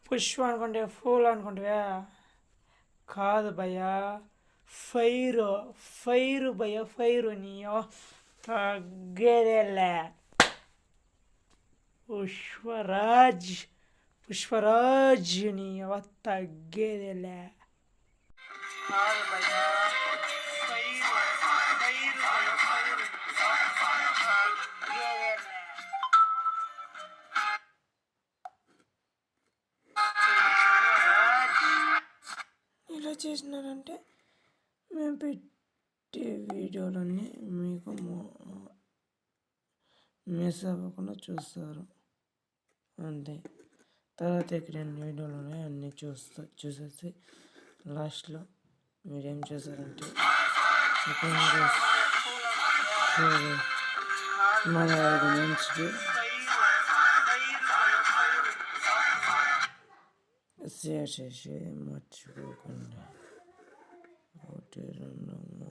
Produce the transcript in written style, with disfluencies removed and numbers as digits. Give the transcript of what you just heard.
పుష్ప అనుకుంటే ఫూల్ అనుకుంటే కాదు భయ్యా. ఫైరు ఫైరు భయ్యా, ఫైరు నీ తగ్గేదేలే. పుష్పరాజ్ పుష్పరాజ్ నీ తగ్గేదేలే. కాదు భయ్యా, ఫైరు ఫైరు భయ్యా, ఫైరు తగ్గేదేలే. ఇలా చేసినారంటే మేము పెట్టే వీడియోలన్నీ మీకు మిస్ అవ్వకుండా చూస్తారు అంతే. తర్వాత ఇక్కడ వీడియోలు ఉన్నాయి, అన్నీ చూసేసి లాస్ట్లో మీరేం చేశారంటే మన 5 మంచికి షేర్ చేసి మర్చిపోకండి. 1 2